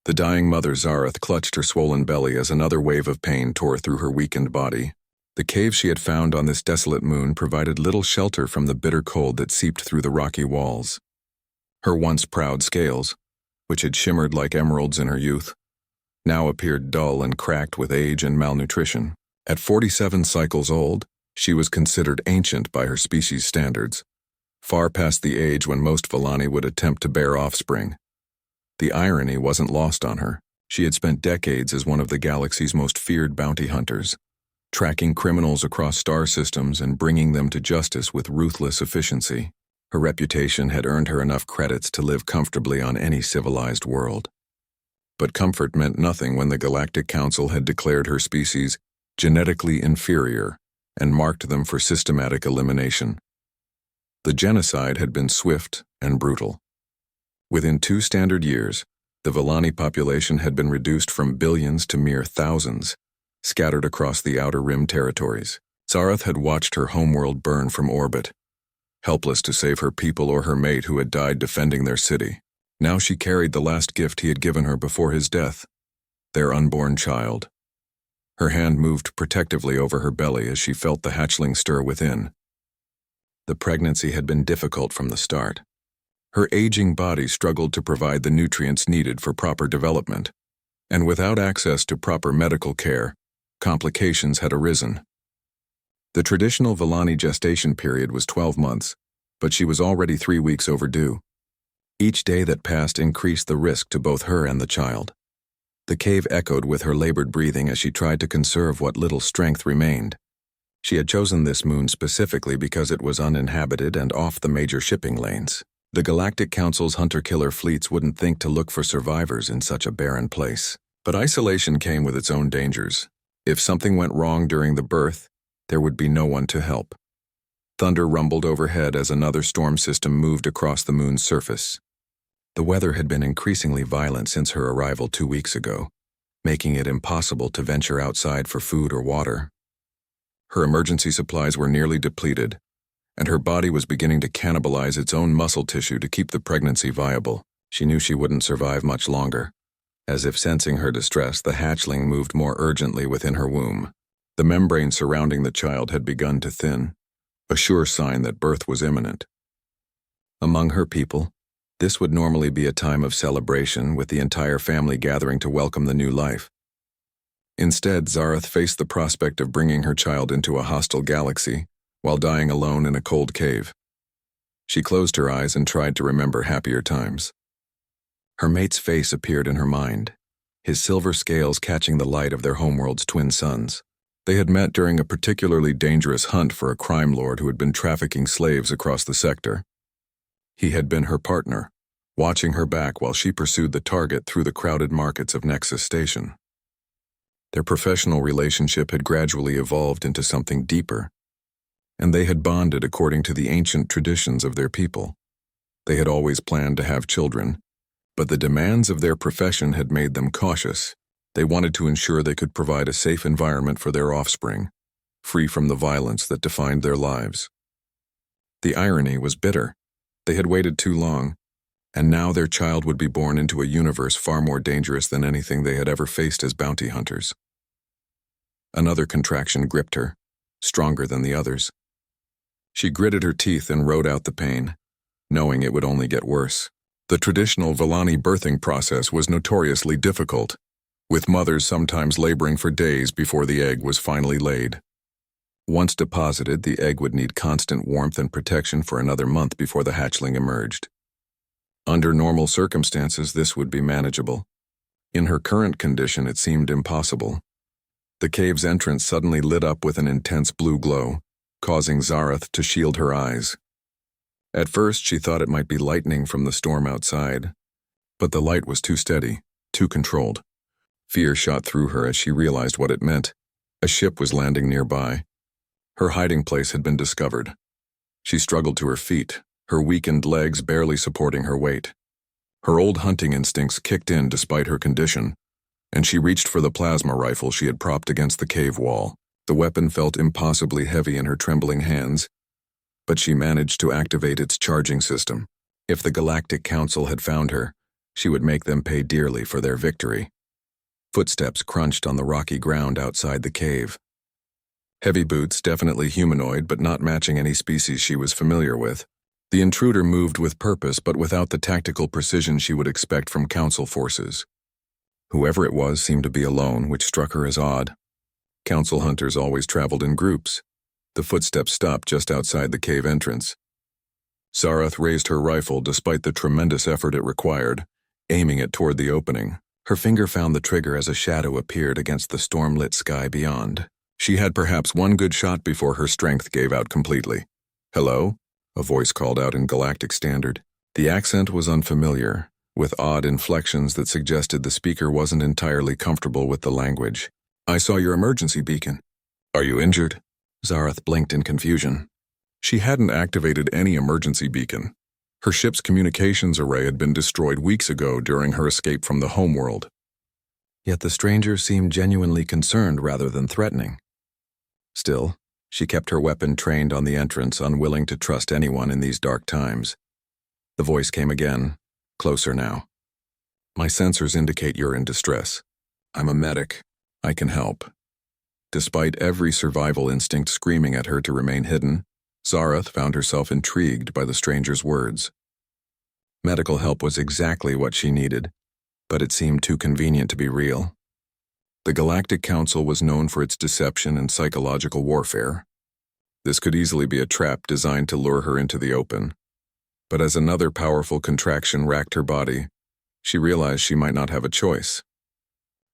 The dying mother Zareth clutched her swollen belly as another wave of pain tore through her weakened body. The cave she had found on this desolate moon provided little shelter from the bitter cold that seeped through the rocky walls. Her once proud scales, which had shimmered like emeralds in her youth, now appeared dull and cracked with age and malnutrition. At 47 cycles old, she was considered ancient by her species standards, far past the age when most Vallani would attempt to bear offspring. The irony wasn't lost on her. She had spent decades as one of the galaxy's most feared bounty hunters, tracking criminals across star systems and bringing them to justice with ruthless efficiency. Her reputation had earned her enough credits to live comfortably on any civilized world. But comfort meant nothing when the Galactic Council had declared her species genetically inferior and marked them for systematic elimination. The genocide had been swift and brutal. Within 2 standard years, the Vallani population had been reduced from billions to mere thousands, scattered across the Outer Rim territories. Zareth had watched her homeworld burn from orbit, helpless to save her people or her mate who had died defending their city. Now she carried the last gift he had given her before his death, their unborn child. Her hand moved protectively over her belly as she felt the hatchling stir within. The pregnancy had been difficult from the start. Her aging body struggled to provide the nutrients needed for proper development, and without access to proper medical care, complications had arisen. The traditional Vallani gestation period was 12 months, but she was already 3 weeks overdue. Each day that passed increased the risk to both her and the child. The cave echoed with her labored breathing as she tried to conserve what little strength remained. She had chosen this moon specifically because it was uninhabited and off the major shipping lanes. The Galactic Council's hunter-killer fleets wouldn't think to look for survivors in such a barren place. But isolation came with its own dangers. If something went wrong during the birth, there would be no one to help. Thunder rumbled overhead as another storm system moved across the moon's surface. The weather had been increasingly violent since her arrival 2 weeks ago, making it impossible to venture outside for food or water. Her emergency supplies were nearly depleted, and her body was beginning to cannibalize its own muscle tissue to keep the pregnancy viable. She knew she wouldn't survive much longer. As if sensing her distress, the hatchling moved more urgently within her womb. The membrane surrounding the child had begun to thin, a sure sign that birth was imminent. Among her people, this would normally be a time of celebration, with the entire family gathering to welcome the new life. Instead, Zareth faced the prospect of bringing her child into a hostile galaxy while dying alone in a cold cave. She closed her eyes and tried to remember happier times. Her mate's face appeared in her mind, his silver scales catching the light of their homeworld's twin suns. They had met during a particularly dangerous hunt for a crime lord who had been trafficking slaves across the sector. He had been her partner, watching her back while she pursued the target through the crowded markets of Nexus Station. Their professional relationship had gradually evolved into something deeper, and they had bonded according to the ancient traditions of their people. They had always planned to have children, but the demands of their profession had made them cautious. They wanted to ensure they could provide a safe environment for their offspring, free from the violence that defined their lives. The irony was bitter. They had waited too long, and now their child would be born into a universe far more dangerous than anything they had ever faced as bounty hunters. Another contraction gripped her, stronger than the others. She gritted her teeth and rode out the pain, knowing it would only get worse. The traditional Vallani birthing process was notoriously difficult, with mothers sometimes laboring for days before the egg was finally laid. Once deposited, the egg would need constant warmth and protection for another month before the hatchling emerged. Under normal circumstances, this would be manageable. In her current condition, it seemed impossible. The cave's entrance suddenly lit up with an intense blue glow, causing Zareth to shield her eyes. At first, she thought it might be lightning from the storm outside, but the light was too steady, too controlled. Fear shot through her as she realized what it meant. A ship was landing nearby. Her hiding place had been discovered. She struggled to her feet, her weakened legs barely supporting her weight. Her old hunting instincts kicked in despite her condition, and she reached for the plasma rifle she had propped against the cave wall. The weapon felt impossibly heavy in her trembling hands, but she managed to activate its charging system. If the Galactic Council had found her, She would make them pay dearly for their victory. Footsteps crunched on the rocky ground outside the cave. Heavy boots, definitely humanoid but not matching any species she was familiar with. The intruder moved with purpose but without the tactical precision she would expect from council forces. Whoever it was seemed to be alone, which struck her as odd. Council hunters always traveled in groups. The footsteps stopped just outside the cave entrance. Zareth raised her rifle despite the tremendous effort it required, aiming it toward the opening. Her finger found the trigger as a shadow appeared against the storm-lit sky beyond. She had perhaps one good shot before her strength gave out completely. "Hello?" a voice called out in Galactic Standard. The accent was unfamiliar, with odd inflections that suggested the speaker wasn't entirely comfortable with the language. "I saw your emergency beacon. Are you injured?" Zareth blinked in confusion. She hadn't activated any emergency beacon. Her ship's communications array had been destroyed weeks ago during her escape from the homeworld. Yet the stranger seemed genuinely concerned rather than threatening. Still, she kept her weapon trained on the entrance, unwilling to trust anyone in these dark times. The voice came again, closer now. "My sensors indicate you're in distress. I'm a medic. I can help." Despite every survival instinct screaming at her to remain hidden, Zareth found herself intrigued by the stranger's words. Medical help was exactly what she needed, but it seemed too convenient to be real. The Galactic Council was known for its deception and psychological warfare. This could easily be a trap designed to lure her into the open. But as another powerful contraction racked her body, she realized she might not have a choice.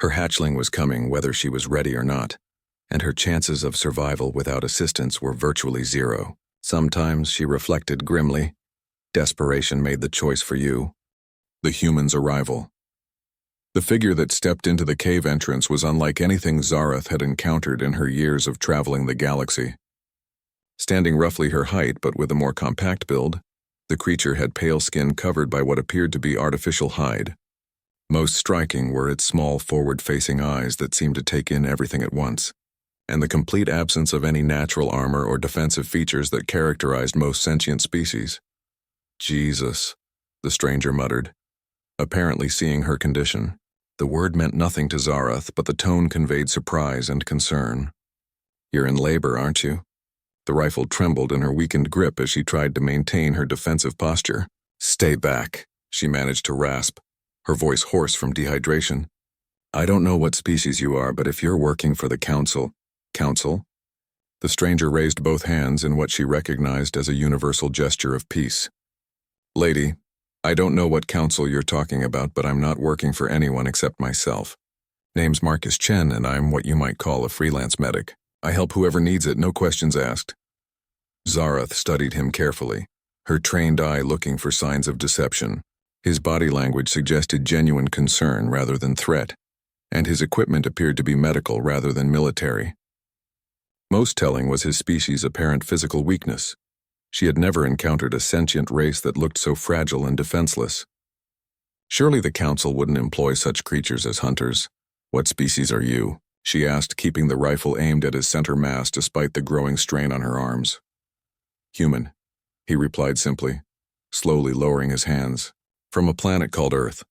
Her hatchling was coming whether she was ready or not, and her chances of survival without assistance were virtually zero. Sometimes, she reflected grimly, desperation made the choice for you. The human's arrival. The figure that stepped into the cave entrance was unlike anything Zareth had encountered in her years of traveling the galaxy. Standing roughly her height but with a more compact build, the creature had pale skin covered by what appeared to be artificial hide. Most striking were its small forward-facing eyes that seemed to take in everything at once, and the complete absence of any natural armor or defensive features that characterized most sentient species. "Jesus," the stranger muttered, apparently seeing her condition. The word meant nothing to Zareth, but the tone conveyed surprise and concern. "You're in labor, aren't you?" The rifle trembled in her weakened grip as she tried to maintain her defensive posture. "Stay back," she managed to rasp, her voice hoarse from dehydration. "I don't know what species you are, but if you're working for the Council..." "Council?" The stranger raised both hands in what she recognized as a universal gesture of peace. "Lady, I don't know what council you're talking about, but I'm not working for anyone except myself. Name's Marcus Chen, and I'm what you might call a freelance medic. I help whoever needs it, no questions asked." Zareth studied him carefully, her trained eye looking for signs of deception. His body language suggested genuine concern rather than threat, and his equipment appeared to be medical rather than military. Most telling was his species' apparent physical weakness. She had never encountered a sentient race that looked so fragile and defenseless. Surely the Council wouldn't employ such creatures as hunters. "What species are you?" she asked, keeping the rifle aimed at his center mass despite the growing strain on her arms. "Human," he replied simply, slowly lowering his hands. "From a planet called Earth.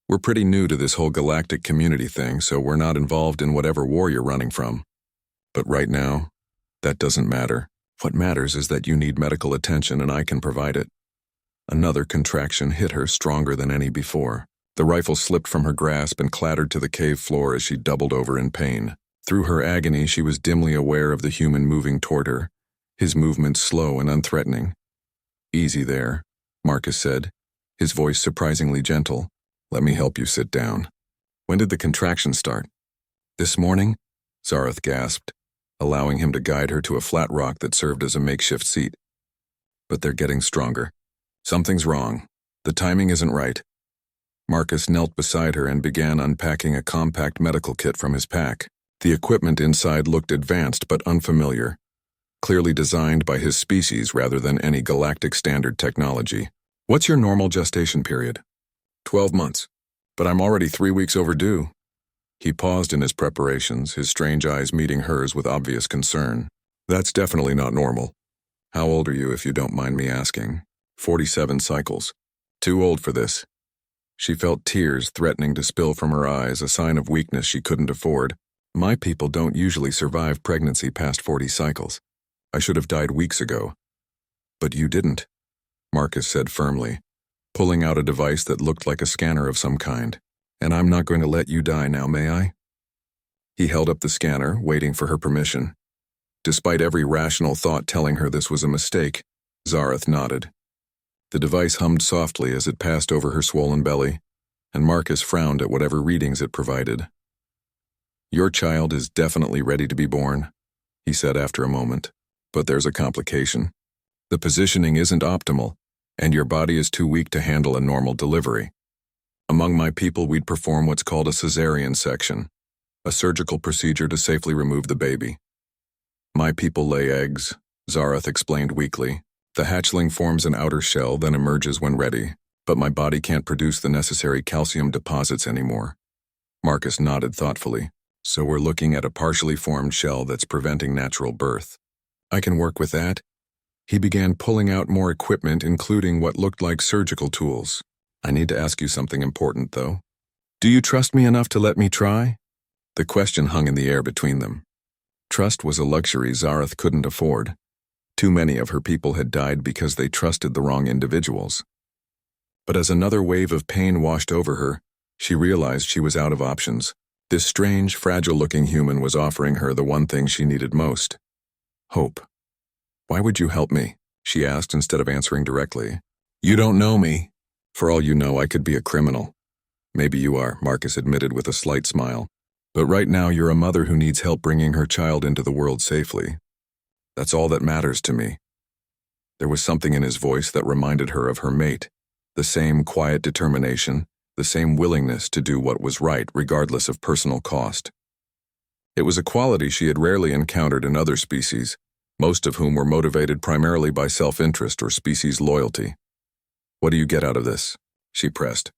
We're pretty new to this whole galactic community thing, so we're not involved in whatever war you're running from. But right now, that doesn't matter. What matters is that you need medical attention and I can provide it." Another contraction hit her stronger than any before. The rifle slipped from her grasp and clattered to the cave floor as she doubled over in pain. Through her agony, she was dimly aware of the human moving toward her, his movements slow and unthreatening. "Easy there," Marcus said, his voice surprisingly gentle. "Let me help you sit down." "When did the contraction start?" "This morning?" Zareth gasped, allowing him to guide her to a flat rock that served as a makeshift seat. "But they're getting stronger. Something's wrong. The timing isn't right." Marcus knelt beside her and began unpacking a compact medical kit from his pack. The equipment inside looked advanced but unfamiliar, clearly designed by his species rather than any galactic standard technology. "What's your normal gestation period?" 12 months. But I'm already 3 weeks overdue." He paused in his preparations, his strange eyes meeting hers with obvious concern. "That's definitely not normal. How old are you, if you don't mind me asking?" 47 cycles. "Too old for this." She felt tears threatening to spill from her eyes, a sign of weakness she couldn't afford. My people don't usually survive pregnancy past 40 cycles. I should have died weeks ago. But you didn't, Marcus said firmly, pulling out a device that looked like a scanner of some kind. And I'm not going to let you die now, may I? He held up the scanner, waiting for her permission. Despite every rational thought telling her this was a mistake, Zareth nodded. The device hummed softly as it passed over her swollen belly, and Marcus frowned at whatever readings it provided. Your child is definitely ready to be born, he said after a moment, but there's a complication. The positioning isn't optimal, and your body is too weak to handle a normal delivery. Among my people, we'd perform what's called a cesarean section, a surgical procedure to safely remove the baby. My people lay eggs, Zareth explained weakly. The hatchling forms an outer shell, then emerges when ready, but my body can't produce the necessary calcium deposits anymore. Marcus nodded thoughtfully. So we're looking at a partially formed shell that's preventing natural birth. I can work with that. He began pulling out more equipment, including what looked like surgical tools. I need to ask you something important, though. Do you trust me enough to let me try? The question hung in the air between them. Trust was a luxury Zareth couldn't afford. Too many of her people had died because they trusted the wrong individuals. But as another wave of pain washed over her, she realized she was out of options. This strange, fragile-looking human was offering her the one thing she needed most. Hope. Why would you help me? She asked instead of answering directly. You don't know me. For all you know, I could be a criminal. Maybe you are, Marcus admitted with a slight smile. But right now you're a mother who needs help bringing her child into the world safely. That's all that matters to me. There was something in his voice that reminded her of her mate. The same quiet determination, the same willingness to do what was right regardless of personal cost. It was a quality she had rarely encountered in other species, most of whom were motivated primarily by self-interest or species loyalty. What do you get out of this? She pressed.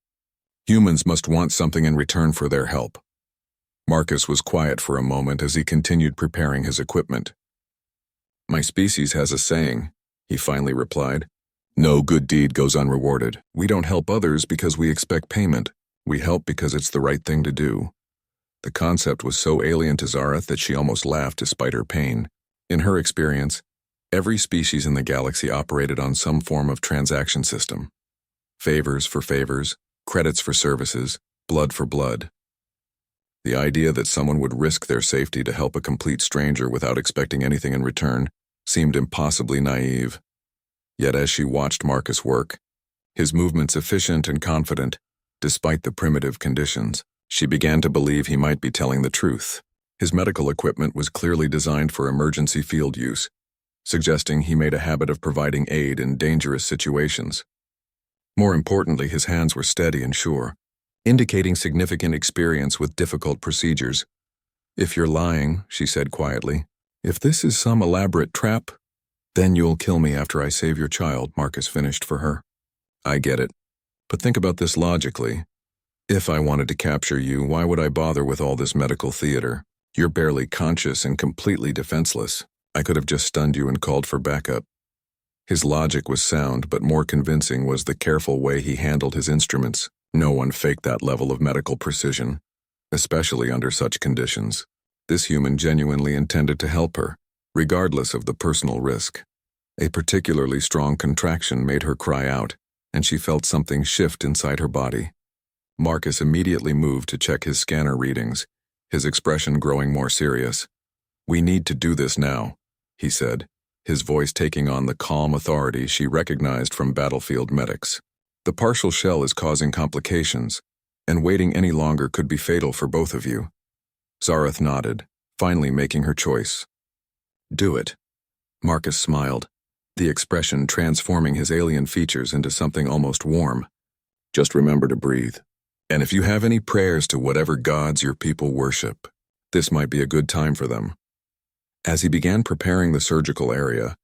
Humans must want something in return for their help. Marcus was quiet for a moment as he continued preparing his equipment. My species has a saying, he finally replied. No good deed goes unrewarded. We don't help others because we expect payment. We help because it's the right thing to do. The concept was so alien to Zareth that she almost laughed despite her pain. In her experience, every species in the galaxy operated on some form of transaction system. Favors for favors, credits for services, blood for blood. The idea that someone would risk their safety to help a complete stranger without expecting anything in return seemed impossibly naive. Yet as she watched Marcus work, his movements efficient and confident, despite the primitive conditions, she began to believe he might be telling the truth. His medical equipment was clearly designed for emergency field use, suggesting he made a habit of providing aid in dangerous situations. More importantly, his hands were steady and sure, indicating significant experience with difficult procedures. If you're lying, she said quietly, if this is some elaborate trap, then you'll kill me after I save your child, Marcus finished for her. I get it. But think about this logically. If I wanted to capture you, why would I bother with all this medical theater? You're barely conscious and completely defenseless. I could have just stunned you and called for backup. His logic was sound, but more convincing was the careful way he handled his instruments. No one faked that level of medical precision, especially under such conditions. This human genuinely intended to help her, regardless of the personal risk. A particularly strong contraction made her cry out, and she felt something shift inside her body. Marcus immediately moved to check his scanner readings, his expression growing more serious. We need to do this now, he said, his voice taking on the calm authority she recognized from battlefield medics. The partial shell is causing complications, and waiting any longer could be fatal for both of you. Zareth nodded, finally making her choice. Do it. Marcus smiled, the expression transforming his alien features into something almost warm. Just remember to breathe. And if you have any prayers to whatever gods your people worship, this might be a good time for them. As he began preparing the surgical area,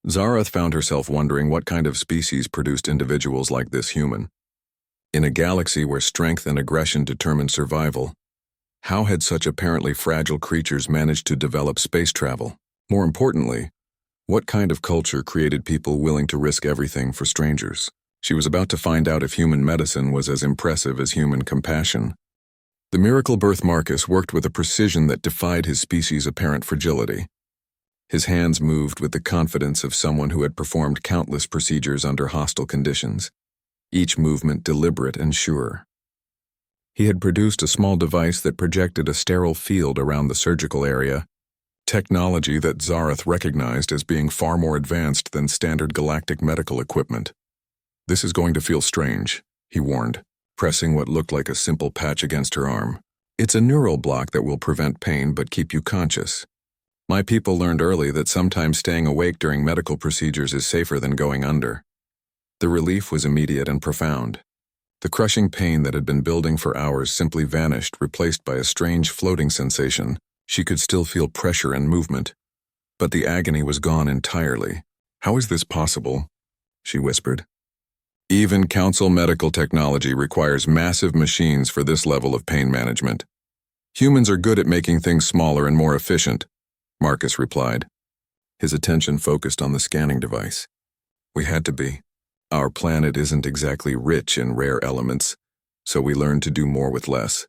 Zareth found herself wondering what kind of species produced individuals like this human. In a galaxy where strength and aggression determined survival, how had such apparently fragile creatures managed to develop space travel? More importantly, what kind of culture created people willing to risk everything for strangers? She was about to find out if human medicine was as impressive as human compassion. The miracle birth Marcus worked with a precision that defied his species' apparent fragility. His hands moved with the confidence of someone who had performed countless procedures under hostile conditions, each movement deliberate and sure. He had produced a small device that projected a sterile field around the surgical area, technology that Zarath recognized as being far more advanced than standard galactic medical equipment. "This is going to feel strange," he warned, pressing what looked like a simple patch against her arm. "It's a neural block that will prevent pain but keep you conscious. My people learned early that sometimes staying awake during medical procedures is safer than going under." The relief was immediate and profound. The crushing pain that had been building for hours simply vanished, replaced by a strange floating sensation. She could still feel pressure and movement, but the agony was gone entirely. "How is this possible?" she whispered. "Even Council medical technology requires massive machines for this level of pain management. Humans are good at making things smaller and more efficient," Marcus replied, his attention focused on the scanning device. "We had to be. Our planet isn't exactly rich in rare elements, so we learned to do more with less."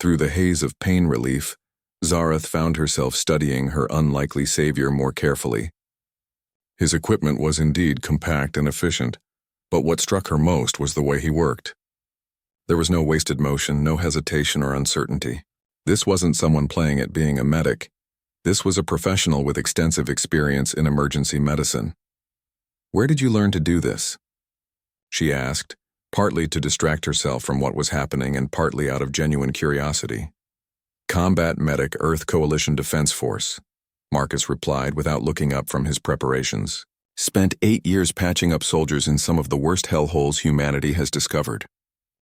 Through the haze of pain relief, Zarath found herself studying her unlikely savior more carefully. His equipment was indeed compact and efficient, but what struck her most was the way he worked. There was no wasted motion, no hesitation or uncertainty. This wasn't someone playing at being a medic. This was a professional with extensive experience in emergency medicine. "Where did you learn to do this?" she asked, partly to distract herself from what was happening and partly out of genuine curiosity. "Combat Medic Earth Coalition Defense Force," Marcus replied without looking up from his preparations. "Spent 8 years patching up soldiers in some of the worst hellholes humanity has discovered.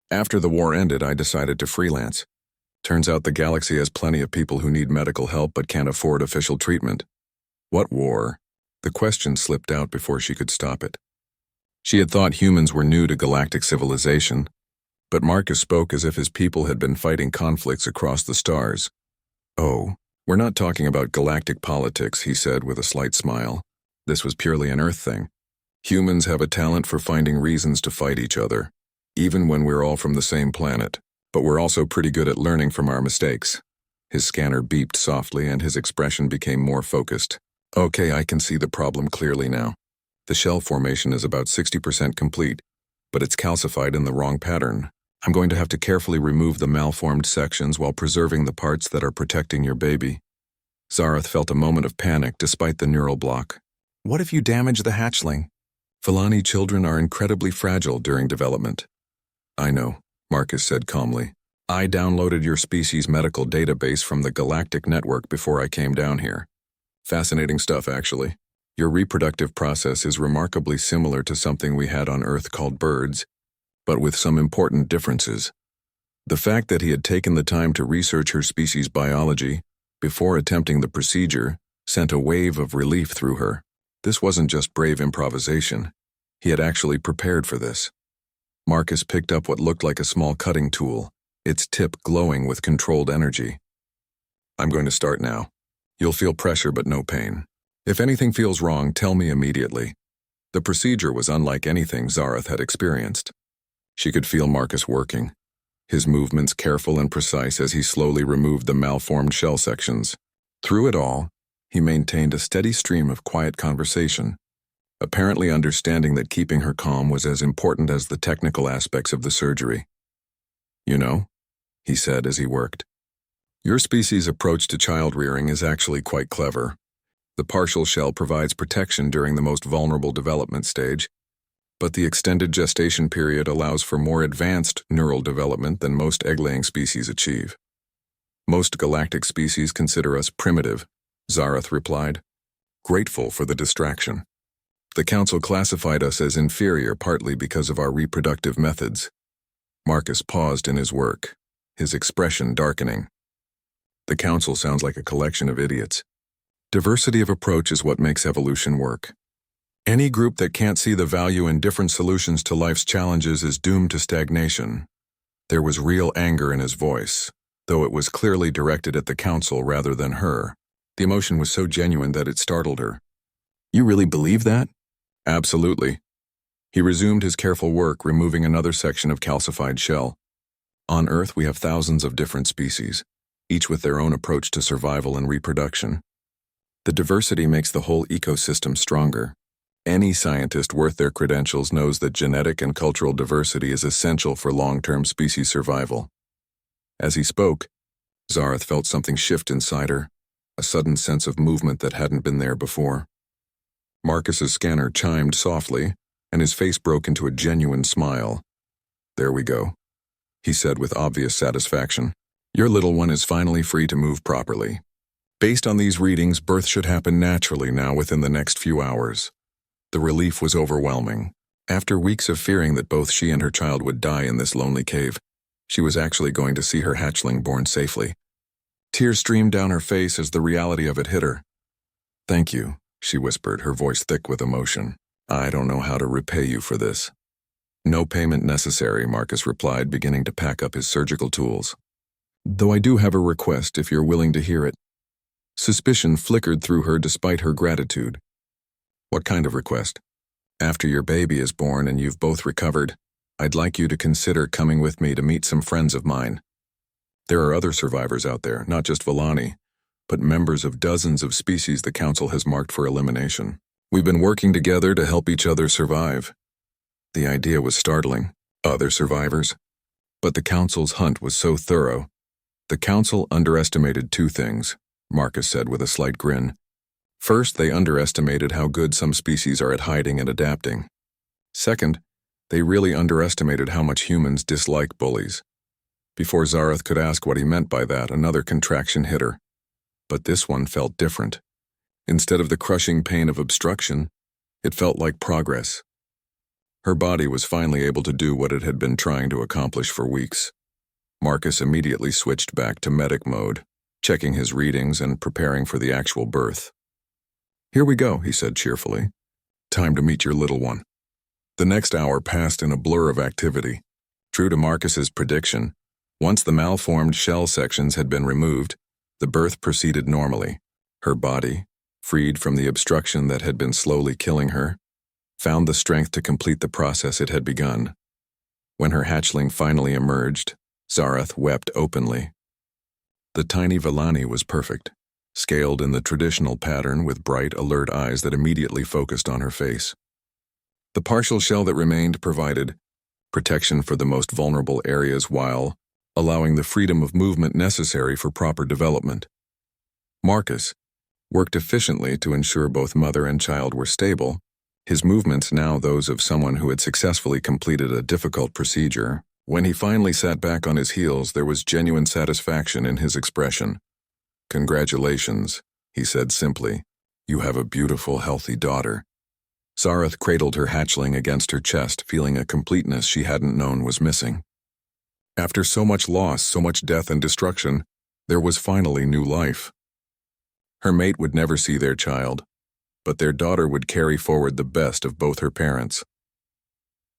After the war ended, I decided to freelance. Turns out the galaxy has plenty of people who need medical help but can't afford official treatment." "What war?" The question slipped out before she could stop it. She had thought humans were new to galactic civilization, but Marcus spoke as if his people had been fighting conflicts across the stars. "Oh, we're not talking about galactic politics," he said with a slight smile. "This was purely an Earth thing. Humans have a talent for finding reasons to fight each other, even when we're all from the same planet. But we're also pretty good at learning from our mistakes." His scanner beeped softly and his expression became more focused. "Okay, I can see the problem clearly now. The shell formation is about 60% complete, but it's calcified in the wrong pattern. I'm going to have to carefully remove the malformed sections while preserving the parts that are protecting your baby." Zarath felt a moment of panic despite the neural block. "What if you damage the hatchling?" "Filani children are incredibly fragile during development." "I know," Marcus said calmly. "I downloaded your species' medical database from the galactic network before I came down here. Fascinating stuff, actually. Your reproductive process is remarkably similar to something we had on Earth called birds, but with some important differences." The fact that he had taken the time to research her species' biology before attempting the procedure sent a wave of relief through her. This wasn't just brave improvisation. He had actually prepared for this. Marcus picked up what looked like a small cutting tool, its tip glowing with controlled energy. "I'm going to start now. You'll feel pressure but no pain. If anything feels wrong, tell me immediately." The procedure was unlike anything Zarath had experienced. She could feel Marcus working, his movements careful and precise as he slowly removed the malformed shell sections. Through it all, he maintained a steady stream of quiet conversation, apparently understanding that keeping her calm was as important as the technical aspects of the surgery. "You know," he said as he worked, "your species' approach to child rearing is actually quite clever. The partial shell provides protection during the most vulnerable development stage, but the extended gestation period allows for more advanced neural development than most egg-laying species achieve. Most galactic species consider us primitive," Zarath replied, grateful for the distraction. "The Council classified us as inferior partly because of our reproductive methods." Marcus paused in his work, his expression darkening. "The Council sounds like a collection of idiots. Diversity of approach is what makes evolution work. Any group that can't see the value in different solutions to life's challenges is doomed to stagnation." There was real anger in his voice, though it was clearly directed at the Council rather than her. The emotion was so genuine that it startled her. "You really believe that?" "Absolutely." He resumed his careful work, removing another section of calcified shell. On Earth, we have thousands of different species, each with their own approach to survival and reproduction. The diversity makes the whole ecosystem stronger. Any scientist worth their credentials knows that genetic and cultural diversity is essential for long-term species survival. As he spoke, Zareth felt something shift inside her, a sudden sense of movement that hadn't been there before. Marcus's scanner chimed softly, and his face broke into a genuine smile. "There we go," he said with obvious satisfaction. "Your little one is finally free to move properly. Based on these readings, birth should happen naturally now within the next few hours." The relief was overwhelming. After weeks of fearing that both she and her child would die in this lonely cave, she was actually going to see her hatchling born safely. Tears streamed down her face as the reality of it hit her. "Thank you," she whispered, her voice thick with emotion. "I don't know how to repay you for this." "No payment necessary," Marcus replied, beginning to pack up his surgical tools. "Though I do have a request if you're willing to hear it." Suspicion flickered through her despite her gratitude. "What kind of request?" "After your baby is born and you've both recovered, I'd like you to consider coming with me to meet some friends of mine. There are other survivors out there, not just Villani, but members of dozens of species the Council has marked for elimination. We've been working together to help each other survive." The idea was startling. Other survivors? But the Council's hunt was so thorough. "The Council underestimated two things," Marcus said with a slight grin. "First, they underestimated how good some species are at hiding and adapting. Second, they really underestimated how much humans dislike bullies." Before Zareth could ask what he meant by that, another contraction hit her. But this one felt different. Instead of the crushing pain of obstruction, it felt like progress. Her body was finally able to do what it had been trying to accomplish for weeks. Marcus immediately switched back to medic mode, checking his readings and preparing for the actual birth. "Here we go," he said cheerfully. "Time to meet your little one." The next hour passed in a blur of activity. True to Marcus's prediction, once the malformed shell sections had been removed, the birth proceeded normally. Her body, freed from the obstruction that had been slowly killing her, found the strength to complete the process it had begun. When her hatchling finally emerged, Zareth wept openly. The tiny Villani was perfect, scaled in the traditional pattern with bright, alert eyes that immediately focused on her face. The partial shell that remained provided protection for the most vulnerable areas while allowing the freedom of movement necessary for proper development. Marcus worked efficiently to ensure both mother and child were stable, his movements now those of someone who had successfully completed a difficult procedure. When he finally sat back on his heels, there was genuine satisfaction in his expression. "Congratulations," he said simply. "You have a beautiful, healthy daughter." Zareth cradled her hatchling against her chest, feeling a completeness she hadn't known was missing. After so much loss, so much death and destruction, there was finally new life. Her mate would never see their child, but their daughter would carry forward the best of both her parents.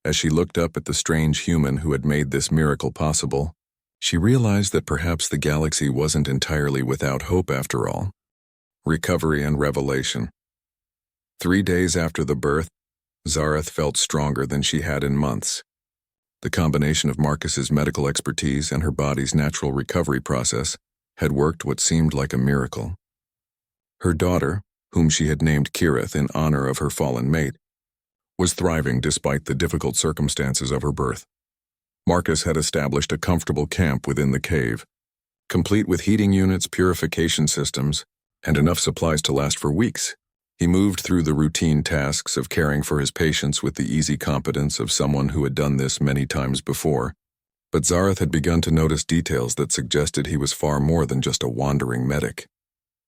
As she looked up at the strange human who had made this miracle possible, she realized that perhaps the galaxy wasn't entirely without hope after all. Recovery and revelation. 3 days after the birth, Zareth felt stronger than she had in months. The combination of Marcus's medical expertise and her body's natural recovery process had worked what seemed like a miracle. Her daughter, whom she had named Kirith in honor of her fallen mate, was thriving despite the difficult circumstances of her birth. Marcus had established a comfortable camp within the cave, complete with heating units, purification systems, and enough supplies to last for weeks. He moved through the routine tasks of caring for his patients with the easy competence of someone who had done this many times before, but Zareth had begun to notice details that suggested he was far more than just a wandering medic.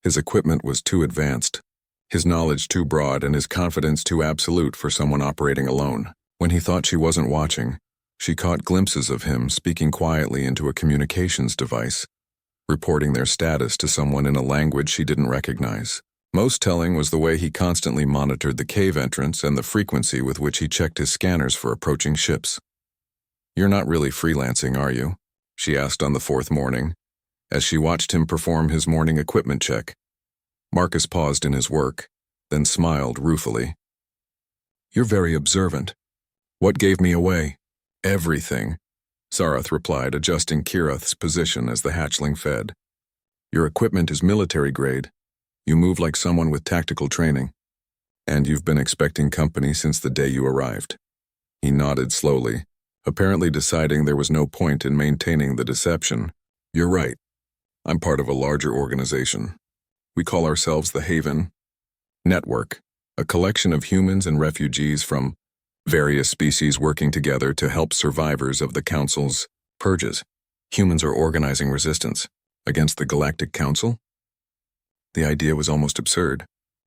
His equipment was too advanced, his knowledge too broad, and his confidence too absolute for someone operating alone. When he thought she wasn't watching, she caught glimpses of him speaking quietly into a communications device, reporting their status to someone in a language she didn't recognize. Most telling was the way he constantly monitored the cave entrance and the frequency with which he checked his scanners for approaching ships. "You're not really freelancing, are you?" she asked on the 4th morning, as she watched him perform his morning equipment check. Marcus paused in his work, then smiled ruefully. "You're very observant. What gave me away? Everything, Zarath replied, adjusting Kirith's position as the hatchling fed. Your equipment is military grade. You move like someone with tactical training. And you've been expecting company since the day you arrived. He nodded slowly, apparently deciding there was no point in maintaining the deception. You're right. I'm part of a larger organization. We call ourselves the Haven Network, a collection of humans and refugees from various species working together to help survivors of the Council's purges. Humans are organizing resistance against the Galactic Council? The idea was almost absurd.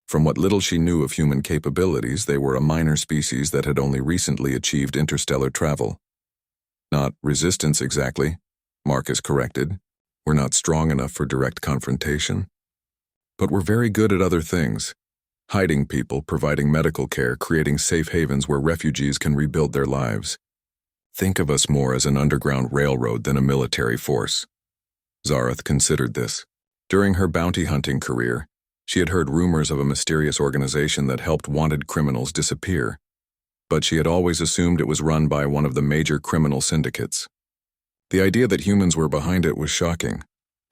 From what little she knew of human capabilities, they were a minor species that had only recently achieved interstellar travel. Not resistance exactly, Marcus corrected. We're not strong enough for direct confrontation. But we're very good at other things. Hiding people, providing medical care, creating safe havens where refugees can rebuild their lives. Think of us more as an underground railroad than a military force. Zarath considered this. During her bounty hunting career, she had heard rumors of a mysterious organization that helped wanted criminals disappear, but she had always assumed it was run by one of the major criminal syndicates. The idea that humans were behind it was shocking.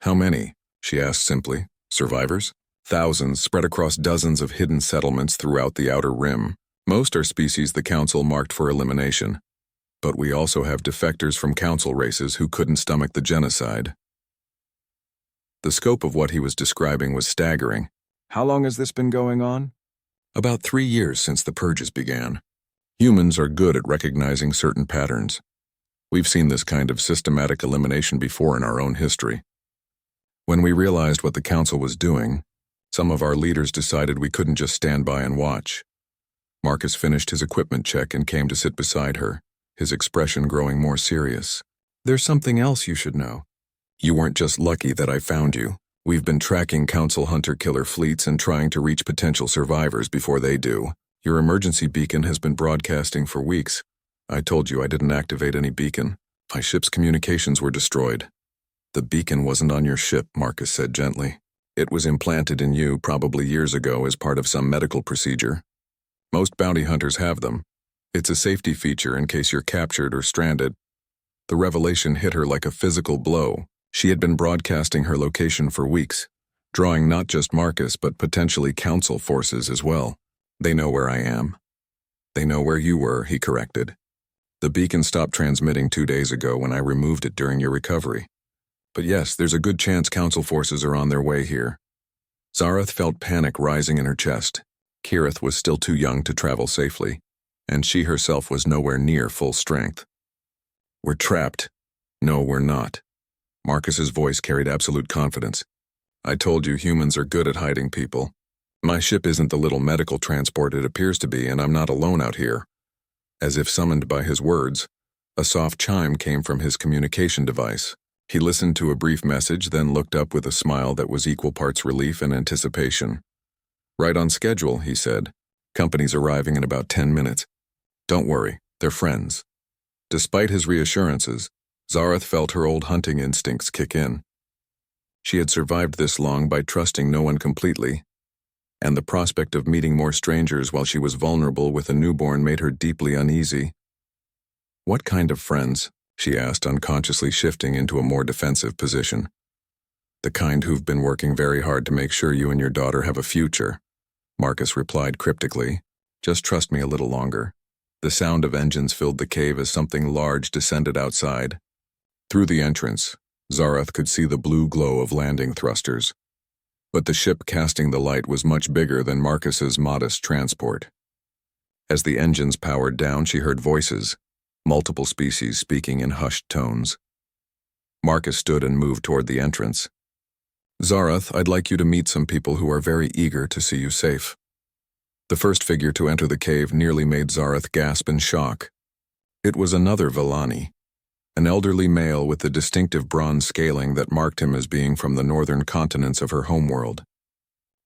How many? She asked simply. Survivors? Thousands spread across dozens of hidden settlements throughout the Outer Rim. Most are species the Council marked for elimination. But we also have defectors from Council races who couldn't stomach the genocide. The scope of what he was describing was staggering. How long has this been going on? About 3 years since the purges began. Humans are good at recognizing certain patterns. We've seen this kind of systematic elimination before in our own history. When we realized what the Council was doing, some of our leaders decided we couldn't just stand by and watch. Marcus finished his equipment check and came to sit beside her, his expression growing more serious. There's something else you should know. You weren't just lucky that I found you. We've been tracking Council hunter-killer fleets and trying to reach potential survivors before they do. Your emergency beacon has been broadcasting for weeks. I told you I didn't activate any beacon. My ship's communications were destroyed. The beacon wasn't on your ship, Marcus said gently. It was implanted in you probably years ago as part of some medical procedure. Most bounty hunters have them. It's a safety feature in case you're captured or stranded. The revelation hit her like a physical blow. She had been broadcasting her location for weeks, drawing not just Marcus but potentially Council forces as well. They know where I am. They know where you were, he corrected. The beacon stopped transmitting 2 days ago when I removed it during your recovery. But yes, there's a good chance Council forces are on their way here. Zarath felt panic rising in her chest. Kirith was still too young to travel safely, and she herself was nowhere near full strength. We're trapped. No, we're not. Marcus's voice carried absolute confidence. I told you humans are good at hiding people. My ship isn't the little medical transport it appears to be, and I'm not alone out here. As if summoned by his words, a soft chime came from his communication device. He listened to a brief message, then looked up with a smile that was equal parts relief and anticipation. Right on schedule, he said. Company's arriving in about 10 minutes. Don't worry, they're friends. Despite his reassurances, Zarath felt her old hunting instincts kick in. She had survived this long by trusting no one completely, and the prospect of meeting more strangers while she was vulnerable with a newborn made her deeply uneasy. What kind of friends? She asked, unconsciously shifting into a more defensive position. The kind who've been working very hard to make sure you and your daughter have a future, Marcus replied cryptically. Just trust me a little longer. The sound of engines filled the cave as something large descended outside. Through the entrance, Zarath could see the blue glow of landing thrusters. But the ship casting the light was much bigger than Marcus's modest transport. As the engines powered down, she heard voices, multiple species speaking in hushed tones. Marcus stood and moved toward the entrance. Zarath, I'd like you to meet some people who are very eager to see you safe. The first figure to enter the cave nearly made Zarath gasp in shock. It was another Villani, an elderly male with the distinctive bronze scaling that marked him as being from the northern continents of her homeworld.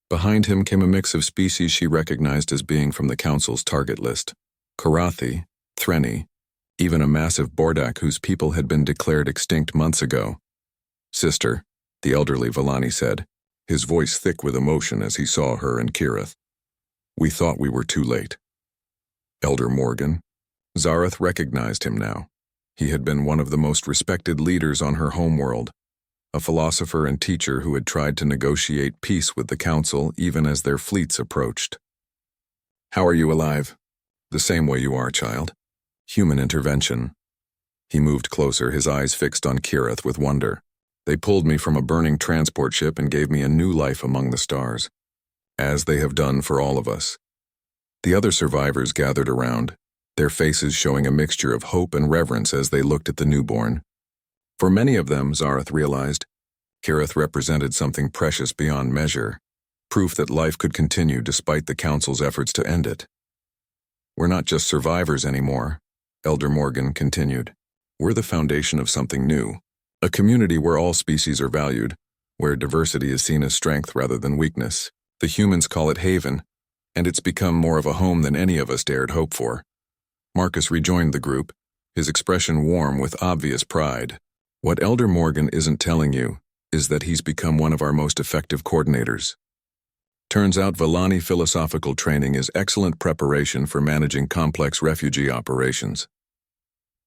Behind him came a mix of species she recognized as being from the Council's target list: Karathi, Threni, even a massive Bordak whose people had been declared extinct months ago. Sister, the elderly Villani said, his voice thick with emotion as he saw her and Kirith. We thought we were too late. Elder Morgan, Zareth recognized him now. He had been one of the most respected leaders on her homeworld, a philosopher and teacher who had tried to negotiate peace with the council even as their fleets approached. "How are you alive?" "The same way you are, child. Human intervention." He moved closer, his eyes fixed on Kirith with wonder. "They pulled me from a burning transport ship and gave me a new life among the stars, as they have done for all of us." The other survivors gathered around, their faces showing a mixture of hope and reverence as they looked at the newborn. For many of them, Zareth realized, Kirith represented something precious beyond measure, proof that life could continue despite the Council's efforts to end it. "We're not just survivors anymore," Elder Morgan continued. "We're the foundation of something new, a community where all species are valued, where diversity is seen as strength rather than weakness. The humans call it Haven, and it's become more of a home than any of us dared hope for." Marcus rejoined the group, his expression warm with obvious pride. "What Elder Morgan isn't telling you is that he's become one of our most effective coordinators. Turns out Vellani philosophical training is excellent preparation for managing complex refugee operations."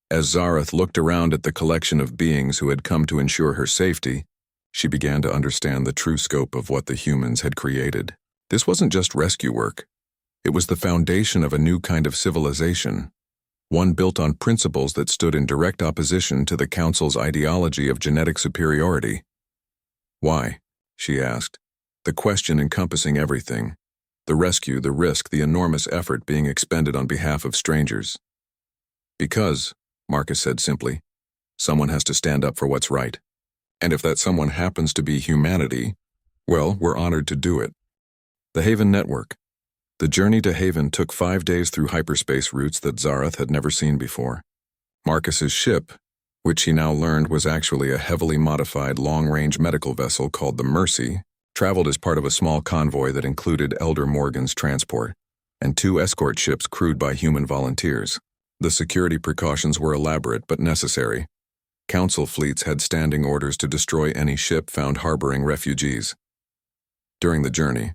As Zareth looked around at the collection of beings who had come to ensure her safety, she began to understand the true scope of what the humans had created. This wasn't just rescue work. It was the foundation of a new kind of civilization, one built on principles that stood in direct opposition to the Council's ideology of genetic superiority. "Why?" she asked, the question encompassing everything: the rescue, the risk, the enormous effort being expended on behalf of strangers. "Because," Marcus said simply, "someone has to stand up for what's right. And if that someone happens to be humanity, well, we're honored to do it." The Haven Network. The journey to Haven took 5 days through hyperspace routes that Zareth had never seen before. Marcus's ship, which she now learned was actually a heavily modified long-range medical vessel called the Mercy, traveled as part of a small convoy that included Elder Morgan's transport and 2 escort ships crewed by human volunteers. The security precautions were elaborate but necessary. Council fleets had standing orders to destroy any ship found harboring refugees. During the journey,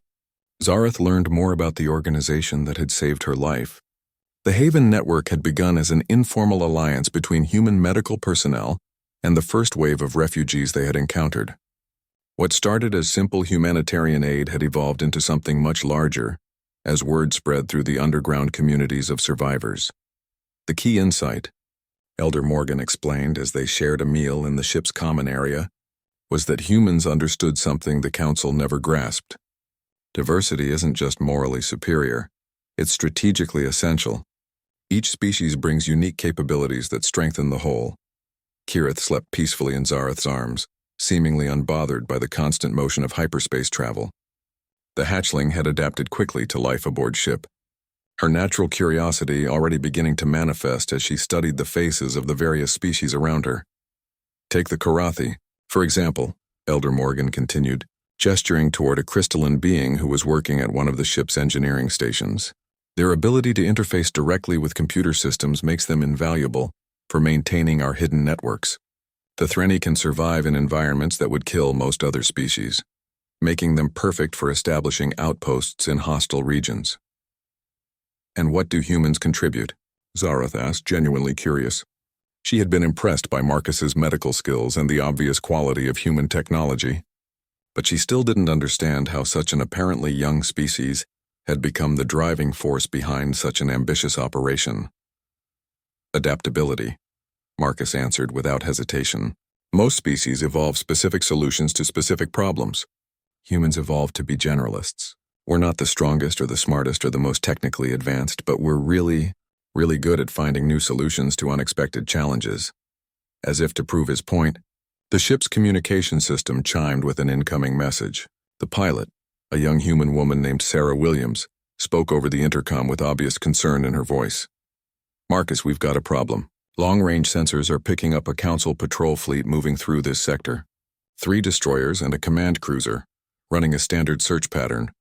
Zareth learned more about the organization that had saved her life. The Haven Network had begun as an informal alliance between human medical personnel and the first wave of refugees they had encountered. What started as simple humanitarian aid had evolved into something much larger, as word spread through the underground communities of survivors. The key insight, Elder Morgan explained as they shared a meal in the ship's common area, was that humans understood something the Council never grasped. Diversity isn't just morally superior, it's strategically essential. Each species brings unique capabilities that strengthen the whole. Kirith slept peacefully in Zareth's arms, seemingly unbothered by the constant motion of hyperspace travel. The hatchling had adapted quickly to life aboard ship, her natural curiosity already beginning to manifest as she studied the faces of the various species around her. "Take the Karathi, for example," Elder Morgan continued, gesturing toward a crystalline being who was working at one of the ship's engineering stations. "Their ability to interface directly with computer systems makes them invaluable for maintaining our hidden networks. The Threnni can survive in environments that would kill most other species, making them perfect for establishing outposts in hostile regions." "And what do humans contribute?" Zareth asked, genuinely curious. She had been impressed by Marcus's medical skills and the obvious quality of human technology, but she still didn't understand how such an apparently young species had become the driving force behind such an ambitious operation. "Adaptability," Marcus answered without hesitation. "Most species evolve specific solutions to specific problems. Humans evolved to be generalists. We're not the strongest or the smartest or the most technically advanced, but we're really good at finding new solutions to unexpected challenges." As if to prove his point, the ship's communication system chimed with an incoming message. The pilot, a young human woman named Sarah Williams, spoke over the intercom with obvious concern in her voice. "Marcus, we've got a problem. Long-range sensors are picking up a Council patrol fleet moving through this sector. 3 destroyers and a command cruiser, running a standard search pattern."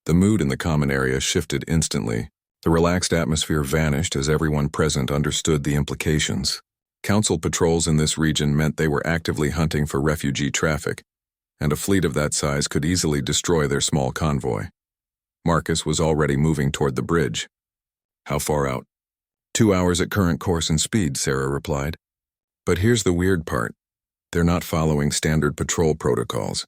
The mood in the common area shifted instantly. The relaxed atmosphere vanished as everyone present understood the implications. Council patrols in this region meant they were actively hunting for refugee traffic, and a fleet of that size could easily destroy their small convoy. Marcus was already moving toward the bridge. "How far out?" 2 hours at current course and speed, Sarah replied. But here's the weird part. They're not following standard patrol protocols.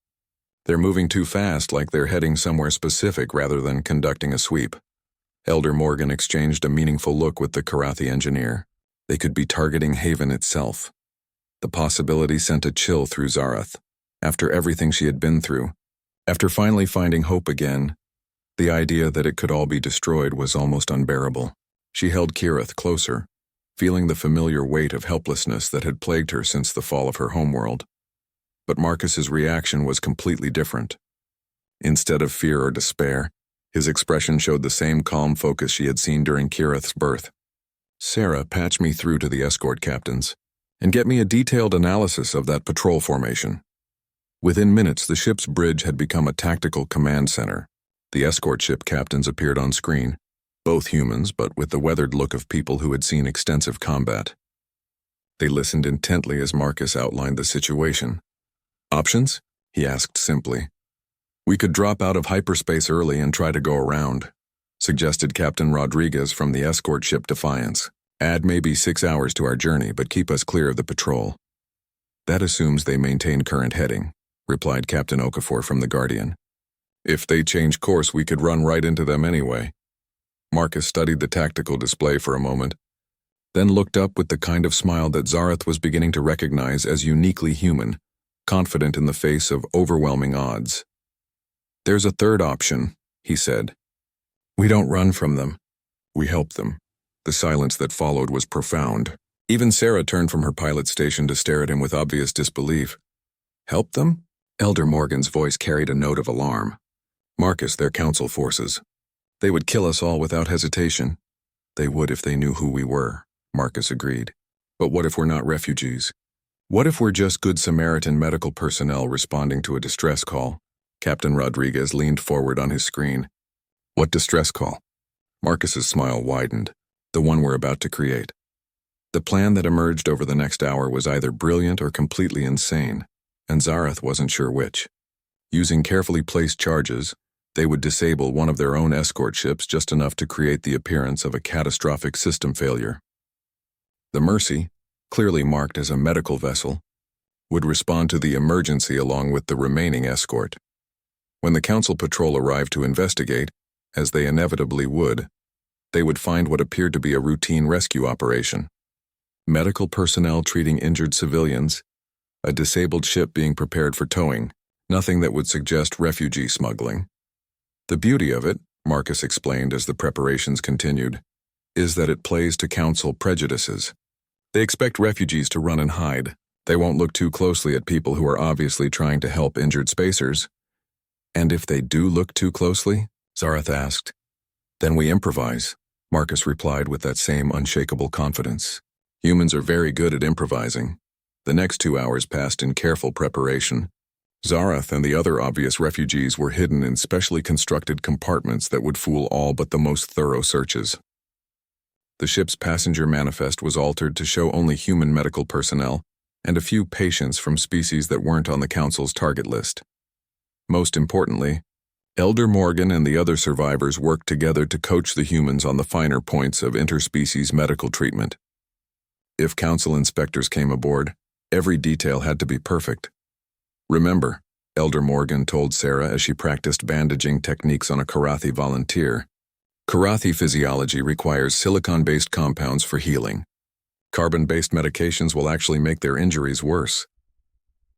They're moving too fast, like they're heading somewhere specific rather than conducting a sweep. Elder Morgan exchanged a meaningful look with the Karathi engineer. They could be targeting Haven itself. The possibility sent a chill through Zarath. After everything she had been through, after finally finding hope again, the idea that it could all be destroyed was almost unbearable. She held Kirith closer, feeling the familiar weight of helplessness that had plagued her since the fall of her homeworld. But Marcus's reaction was completely different. Instead of fear or despair, his expression showed the same calm focus she had seen during Kirith's birth. Sarah, patch me through to the escort captains, and get me a detailed analysis of that patrol formation. Within minutes, the ship's bridge had become a tactical command center. The escort ship captains appeared on screen, both humans, but with the weathered look of people who had seen extensive combat. They listened intently as Marcus outlined the situation. Options? He asked simply. We could drop out of hyperspace early and try to go around, suggested Captain Rodriguez from the escort ship Defiance. Add maybe 6 hours to our journey, but keep us clear of the patrol. That assumes they maintain current heading, replied Captain Okafor from the Guardian. If they change course, we could run right into them anyway. Marcus studied the tactical display for a moment, then looked up with the kind of smile that Zarath was beginning to recognize as uniquely human, confident in the face of overwhelming odds. There's a third option, he said. We don't run from them. We help them. The silence that followed was profound. Even Sarah turned from her pilot station to stare at him with obvious disbelief. Help them? Elder Morgan's voice carried a note of alarm. Marcus, their council forces. They would kill us all without hesitation. They would if they knew who we were, Marcus agreed. But what if we're not refugees? What if we're just Good Samaritan medical personnel responding to a distress call? Captain Rodriguez leaned forward on his screen. What distress call? Marcus's smile widened. The one we're about to create. The plan that emerged over the next hour was either brilliant or completely insane, and Zarath wasn't sure which. Using carefully placed charges, they would disable one of their own escort ships just enough to create the appearance of a catastrophic system failure. The Mercy, clearly marked as a medical vessel, would respond to the emergency along with the remaining escort. When the Council patrol arrived to investigate, as they inevitably would, they would find what appeared to be a routine rescue operation. Medical personnel treating injured civilians, a disabled ship being prepared for towing, nothing that would suggest refugee smuggling. The beauty of it, Marcus explained as the preparations continued, is that it plays to Council prejudices. They expect refugees to run and hide. They won't look too closely at people who are obviously trying to help injured spacers. And if they do look too closely, Zarath asked, then we improvise, Marcus replied with that same unshakable confidence. Humans are very good at improvising. The next 2 hours passed in careful preparation. Zarath and the other obvious refugees were hidden in specially constructed compartments that would fool all but the most thorough searches. The ship's passenger manifest was altered to show only human medical personnel and a few patients from species that weren't on the Council's target list. Most importantly, Elder Morgan and the other survivors worked together to coach the humans on the finer points of interspecies medical treatment. If Council inspectors came aboard, every detail had to be perfect. Remember, Elder Morgan told Sarah as she practiced bandaging techniques on a Karathi volunteer, Karathi physiology requires silicon-based compounds for healing. Carbon-based medications will actually make their injuries worse.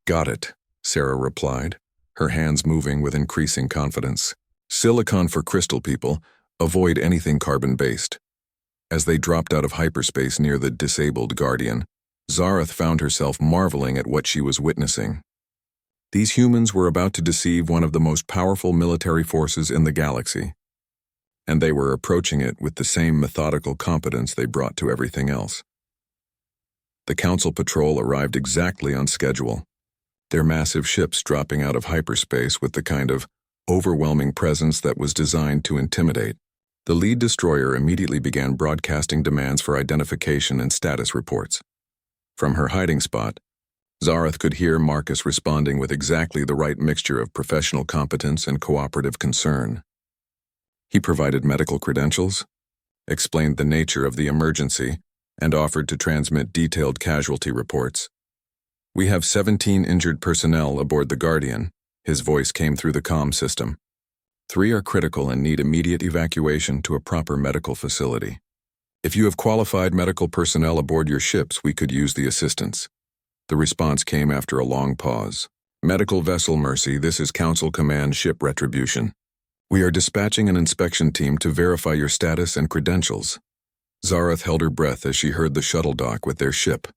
Got it, Sarah replied, her hands moving with increasing confidence. Silicon for crystal people, avoid anything carbon-based. As they dropped out of hyperspace near the disabled Guardian, Zarath found herself marveling at what she was witnessing. These humans were about to deceive one of the most powerful military forces in the galaxy, and they were approaching it with the same methodical competence they brought to everything else. The Council patrol arrived exactly on schedule, their massive ships dropping out of hyperspace with the kind of overwhelming presence that was designed to intimidate. The lead destroyer immediately began broadcasting demands for identification and status reports. From her hiding spot, Zarath could hear Marcus responding with exactly the right mixture of professional competence and cooperative concern. He provided medical credentials, explained the nature of the emergency, and offered to transmit detailed casualty reports. "We have 17 injured personnel aboard the Guardian," his voice came through the comm system. "3 are critical and need immediate evacuation to a proper medical facility. If you have qualified medical personnel aboard your ships, we could use the assistance." The response came after a long pause. "Medical Vessel Mercy, this is Council Command Ship Retribution. We are dispatching an inspection team to verify your status and credentials." Zareth held her breath as she heard the shuttle dock with their ship.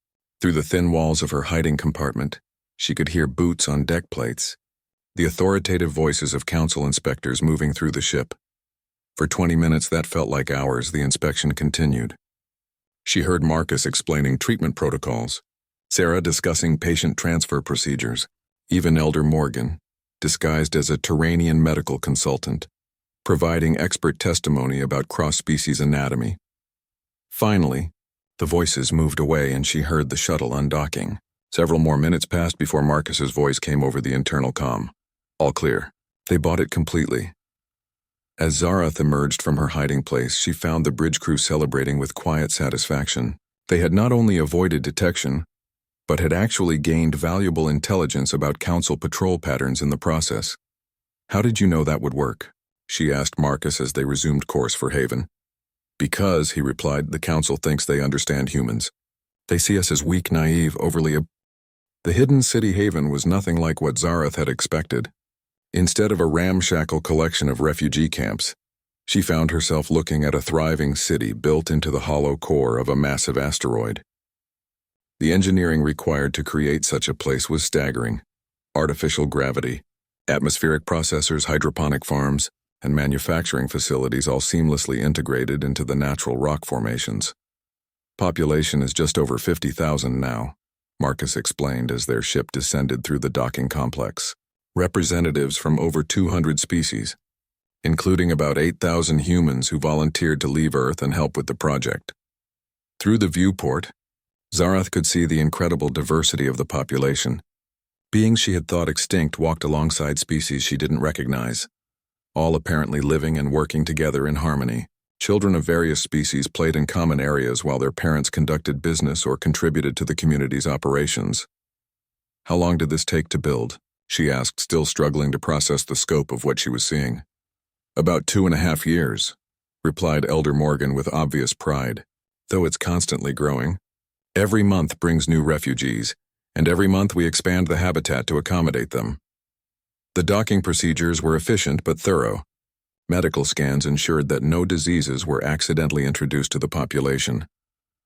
Through the thin walls of her hiding compartment, she could hear boots on deck plates, the authoritative voices of council inspectors moving through the ship. For 20 minutes that felt like hours. The inspection continued. She heard Marcus explaining treatment protocols, Sarah discussing patient transfer procedures, even Elder Morgan, disguised as a Terranian medical consultant, providing expert testimony about cross-species anatomy. Finally, the voices moved away and she heard the shuttle undocking. Several more minutes passed before Marcus's voice came over the internal comm. "All clear." They bought it completely. As Zareth emerged from her hiding place, she found the bridge crew celebrating with quiet satisfaction. They had not only avoided detection, but had actually gained valuable intelligence about Council patrol patterns in the process. "How did you know that would work?" she asked Marcus as they resumed course for Haven. "Because," he replied, "the Council thinks they understand humans. They see us as weak, naive, The hidden city Haven was nothing like what Zareth had expected. Instead of a ramshackle collection of refugee camps, she found herself looking at a thriving city built into the hollow core of a massive asteroid. The engineering required to create such a place was staggering. Artificial gravity, atmospheric processors, hydroponic farms, and manufacturing facilities all seamlessly integrated into the natural rock formations. "Population is just over 50,000 now," Marcus explained as their ship descended through the docking complex. "Representatives from over 200 species, including about 8,000 humans who volunteered to leave Earth and help with the project." Through the viewport, Zareth could see the incredible diversity of the population. Beings she had thought extinct walked alongside species she didn't recognize, all apparently living and working together in harmony. Children of various species played in common areas while their parents conducted business or contributed to the community's operations. "How long did this take to build?" she asked, still struggling to process the scope of what she was seeing. "About 2.5 years," replied Elder Morgan with obvious pride, "though it's constantly growing. Every month brings new refugees, and every month we expand the habitat to accommodate them." The docking procedures were efficient but thorough. Medical scans ensured that no diseases were accidentally introduced to the population,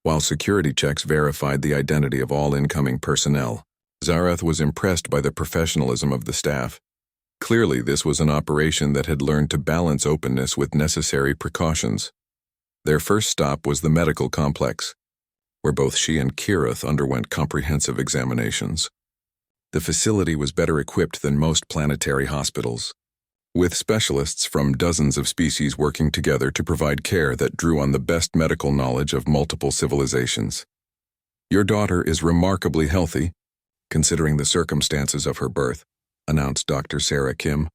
while security checks verified the identity of all incoming personnel. Zareth was impressed by the professionalism of the staff. Clearly, this was an operation that had learned to balance openness with necessary precautions. Their first stop was the medical complex, where both she and Kirith underwent comprehensive examinations. The facility was better equipped than most planetary hospitals, with specialists from dozens of species working together to provide care that drew on the best medical knowledge of multiple civilizations. "Your daughter is remarkably healthy, considering the circumstances of her birth," announced Dr. Sarah Kim,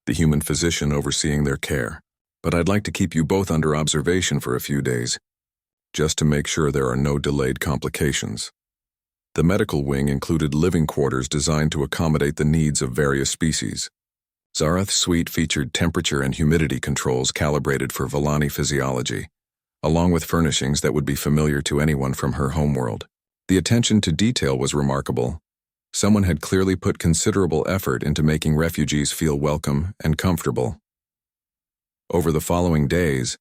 the human physician overseeing their care. "But I'd like to keep you both under observation for a few days, just to make sure there are no delayed complications." The medical wing included living quarters designed to accommodate the needs of various species. Zareth's suite featured temperature and humidity controls calibrated for Vellani physiology, along with furnishings that would be familiar to anyone from her homeworld. The attention to detail was remarkable. Someone had clearly put considerable effort into making refugees feel welcome and comfortable. Over the following days,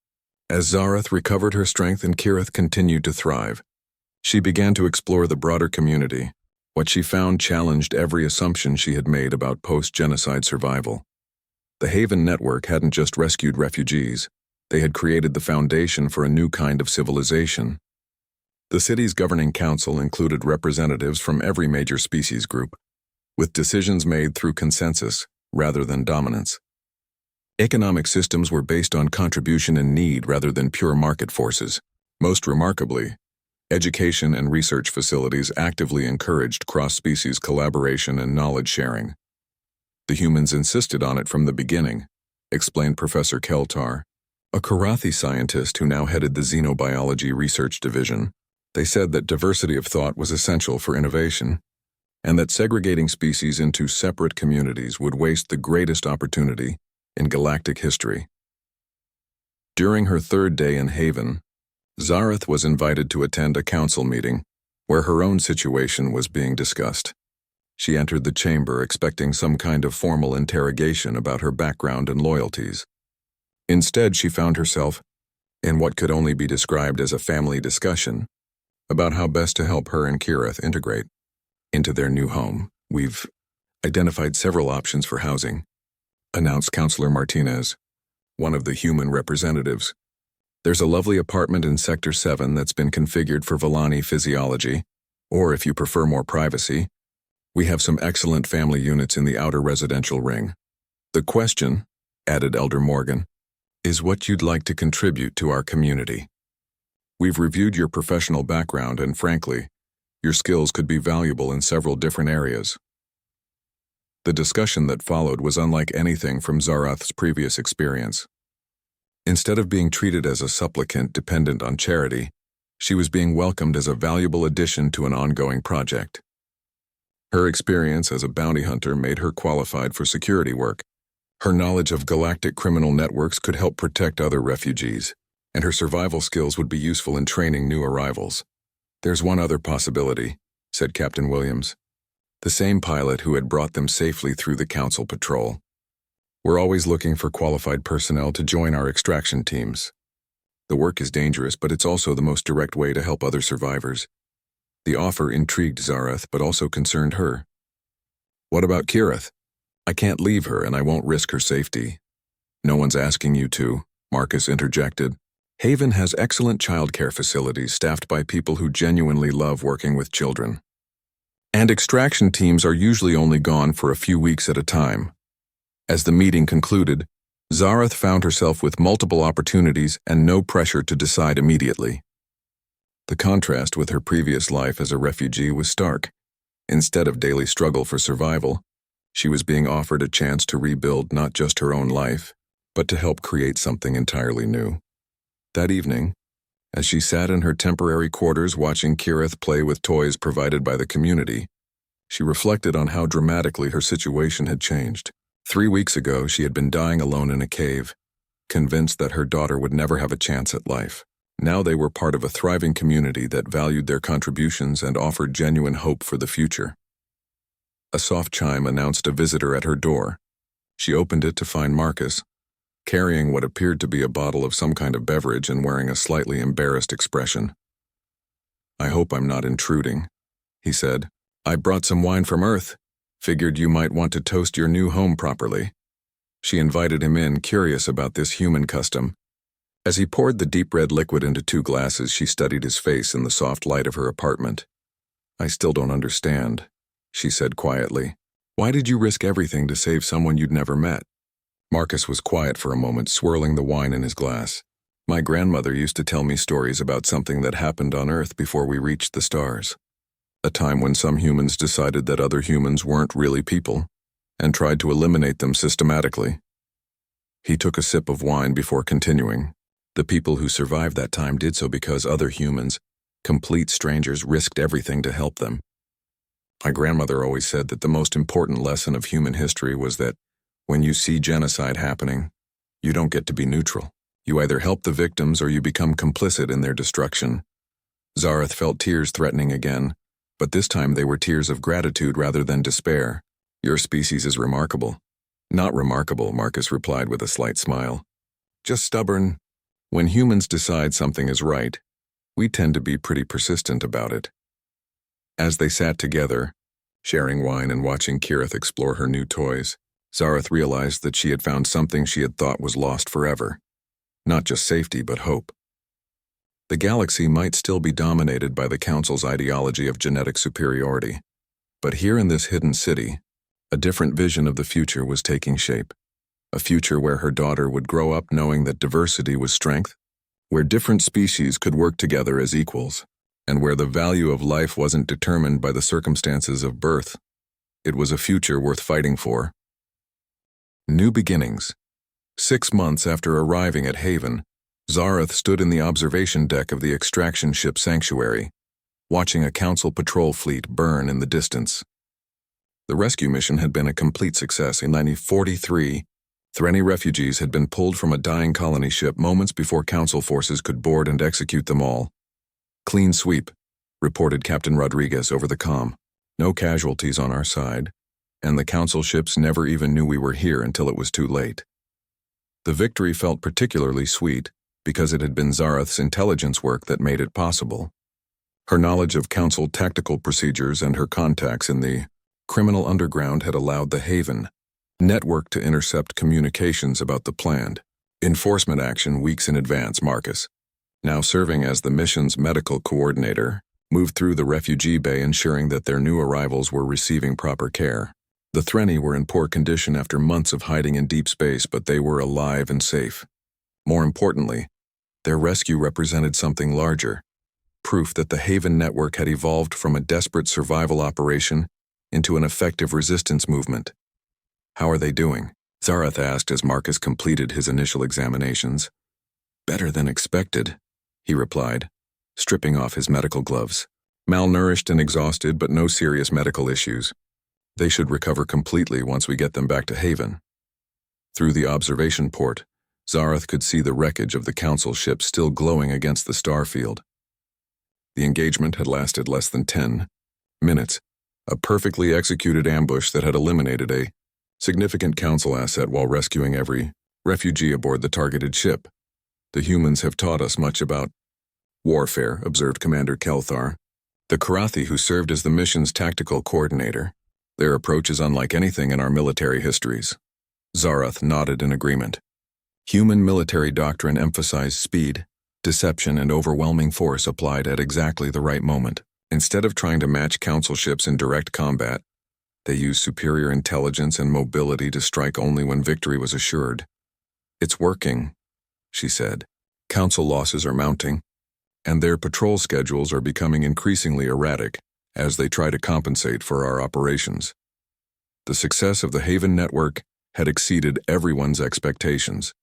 as Zareth recovered her strength and Kirith continued to thrive, she began to explore the broader community. What she found challenged every assumption she had made about post-genocide survival. The Haven Network hadn't just rescued refugees, they had created the foundation for a new kind of civilization. The city's governing council included representatives from every major species group, with decisions made through consensus rather than dominance. Economic systems were based on contribution and need rather than pure market forces. Most remarkably, education and research facilities actively encouraged cross-species collaboration and knowledge sharing. The humans insisted on it from the beginning, explained Professor Keltar, a Karathi scientist who now headed the Xenobiology Research Division. They said that diversity of thought was essential for innovation, and that segregating species into separate communities would waste the greatest opportunity in galactic history. During her third day in Haven, Zareth was invited to attend a council meeting where her own situation was being discussed. She entered the chamber expecting some kind of formal interrogation about her background and loyalties. Instead, she found herself in what could only be described as a family discussion about how best to help her and Kirith integrate into their new home. "We've identified several options for housing," announced Counselor Martinez, one of the human representatives. "There's a lovely apartment in Sector 7 that's been configured for Villani physiology, or if you prefer more privacy, we have some excellent family units in the outer residential ring. The question," added Elder Morgan, "is what you'd like to contribute to our community. We've reviewed your professional background and, frankly, your skills could be valuable in several different areas." The discussion that followed was unlike anything from Zareth's previous experience. Instead of being treated as a supplicant dependent on charity, she was being welcomed as a valuable addition to an ongoing project. Her experience as a bounty hunter made her qualified for security work. Her knowledge of galactic criminal networks could help protect other refugees, and her survival skills would be useful in training new arrivals. "There's one other possibility," said Captain Williams, the same pilot who had brought them safely through the council patrol. "We're always looking for qualified personnel to join our extraction teams. The work is dangerous, but it's also the most direct way to help other survivors." The offer intrigued Zareth, but also concerned her. "What about Kirith? I can't leave her, and I won't risk her safety." "No one's asking you to," Marcus interjected. "Haven has excellent childcare facilities staffed by people who genuinely love working with children. And extraction teams are usually only gone for a few weeks at a time." As the meeting concluded, Zareth found herself with multiple opportunities and no pressure to decide immediately. The contrast with her previous life as a refugee was stark. Instead of daily struggle for survival, she was being offered a chance to rebuild not just her own life, but to help create something entirely new. That evening, as she sat in her temporary quarters watching Kirith play with toys provided by the community, she reflected on how dramatically her situation had changed. 3 weeks ago, she had been dying alone in a cave, convinced that her daughter would never have a chance at life. Now they were part of a thriving community that valued their contributions and offered genuine hope for the future. A soft chime announced a visitor at her door. She opened it to find Marcus, carrying what appeared to be a bottle of some kind of beverage and wearing a slightly embarrassed expression. "I hope I'm not intruding," he said. "I brought some wine from Earth. Figured you might want to toast your new home properly." She invited him in, curious about this human custom. As he poured the deep red liquid into 2 glasses, she studied his face in the soft light of her apartment. "I still don't understand," she said quietly. "Why did you risk everything to save someone you'd never met?" Marcus was quiet for a moment, swirling the wine in his glass. "My grandmother used to tell me stories about something that happened on Earth before we reached the stars. A time when some humans decided that other humans weren't really people, and tried to eliminate them systematically." He took a sip of wine before continuing. "The people who survived that time did so because other humans, complete strangers, risked everything to help them. My grandmother always said that the most important lesson of human history was that when you see genocide happening, you don't get to be neutral. You either help the victims or you become complicit in their destruction." Zareth felt tears threatening again, but this time they were tears of gratitude rather than despair. "Your species is remarkable." "Not remarkable," Marcus replied with a slight smile. "Just stubborn. When humans decide something is right, we tend to be pretty persistent about it." As they sat together, sharing wine and watching Kirith explore her new toys, Zareth realized that she had found something she had thought was lost forever. Not just safety, but hope. The galaxy might still be dominated by the Council's ideology of genetic superiority, but here in this hidden city, a different vision of the future was taking shape. A future where her daughter would grow up knowing that diversity was strength, where different species could work together as equals, and where the value of life wasn't determined by the circumstances of birth. It was a future worth fighting for. New beginnings. 6 months after arriving at Haven, Zareth stood in the observation deck of the extraction ship Sanctuary, watching a council patrol fleet burn in the distance. The rescue mission had been a complete success. In 1943, Threnny refugees had been pulled from a dying colony ship moments before council forces could board and execute them all. "Clean sweep," reported Captain Rodriguez over the comm. "No casualties on our side, and the council ships never even knew we were here until it was too late." The victory felt particularly sweet because it had been Zareth's intelligence work that made it possible. Her knowledge of council tactical procedures and her contacts in the criminal underground had allowed the Haven network to intercept communications about the planned enforcement action weeks in advance. Marcus, now serving as the mission's medical coordinator, moved through the refugee bay ensuring that their new arrivals were receiving proper care. The Threnny were in poor condition after months of hiding in deep space, but they were alive and safe. More importantly, their rescue represented something larger, proof that the Haven network had evolved from a desperate survival operation into an effective resistance movement. "How are they doing?" Zareth asked as Marcus completed his initial examinations. "Better than expected," he replied, stripping off his medical gloves. "Malnourished and exhausted, but no serious medical issues. They should recover completely once we get them back to Haven." Through the observation port, Zareth could see the wreckage of the council ship still glowing against the star field. The engagement had lasted less than 10 minutes, a perfectly executed ambush that had eliminated a significant council asset while rescuing every refugee aboard the targeted ship. "The humans have taught us much about warfare," observed Commander Kelthar, the Karathi who served as the mission's tactical coordinator. "Their approach is unlike anything in our military histories." Zareth nodded in agreement. Human military doctrine emphasized speed, deception, and overwhelming force applied at exactly the right moment. Instead of trying to match council ships in direct combat, they used superior intelligence and mobility to strike only when victory was assured. "It's working," she said. "Council losses are mounting, and their patrol schedules are becoming increasingly erratic as they try to compensate for our operations." The success of the Haven network had exceeded everyone's expectations.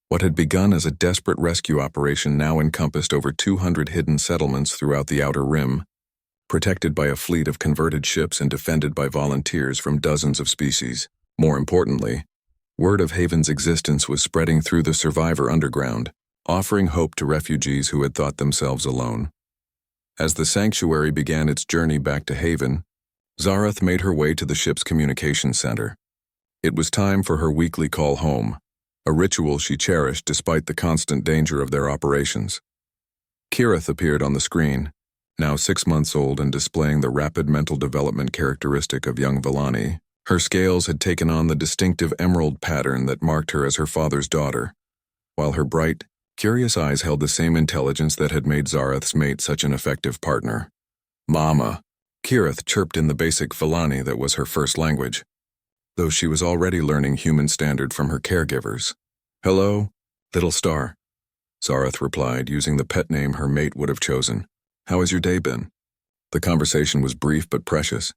What had begun as a desperate rescue operation now encompassed over 200 hidden settlements throughout the Outer Rim, protected by a fleet of converted ships and defended by volunteers from dozens of species. More importantly, word of Haven's existence was spreading through the survivor underground, offering hope to refugees who had thought themselves alone. As the Sanctuary began its journey back to Haven, Zareth made her way to the ship's communications center. It was time for her weekly call home, a ritual she cherished despite the constant danger of their operations. Kirith appeared on the screen, now 6 months old and displaying the rapid mental development characteristic of young Villani. Her scales had taken on the distinctive emerald pattern that marked her as her father's daughter, while her bright, curious eyes held the same intelligence that had made Zareth's mate such an effective partner. "Mama," Kirith chirped in the basic Villani that was her first language, though she was already learning human standard from her caregivers. "Hello, little star," Zareth replied, using the pet name her mate would have chosen. "How has your day been?" The conversation was brief but precious.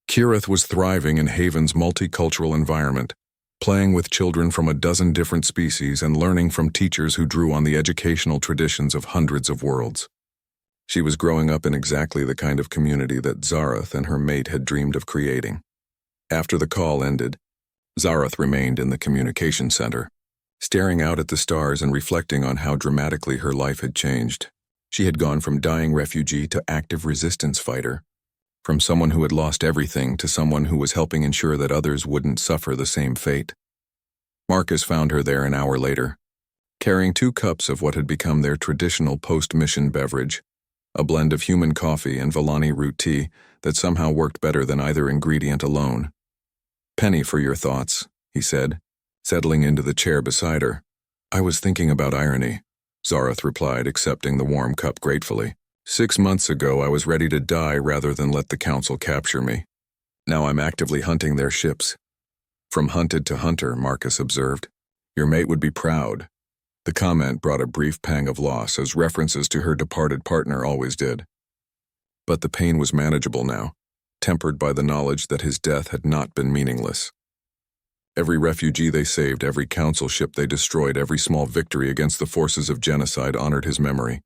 Kirith was thriving in Haven's multicultural environment, playing with children from a dozen different species and learning from teachers who drew on the educational traditions of hundreds of worlds. She was growing up in exactly the kind of community that Zareth and her mate had dreamed of creating. After the call ended, Zareth remained in the communication center, staring out at the stars and reflecting on how dramatically her life had changed. She had gone from dying refugee to active resistance fighter, from someone who had lost everything to someone who was helping ensure that others wouldn't suffer the same fate. Marcus found her there an hour later, carrying 2 cups of what had become their traditional post-mission beverage, a blend of human coffee and Villani root tea that somehow worked better than either ingredient alone. "Penny for your thoughts," he said, settling into the chair beside her. "I was thinking about irony," Zareth replied, accepting the warm cup gratefully. 6 months ago I was ready to die rather than let the council capture me. Now I'm actively hunting their ships. "From hunted to hunter," Marcus observed. "Your mate would be proud." The comment brought a brief pang of loss, as references to her departed partner always did. But the pain was manageable now, tempered by the knowledge that his death had not been meaningless. Every refugee they saved, every council ship they destroyed, every small victory against the forces of genocide honored his memory.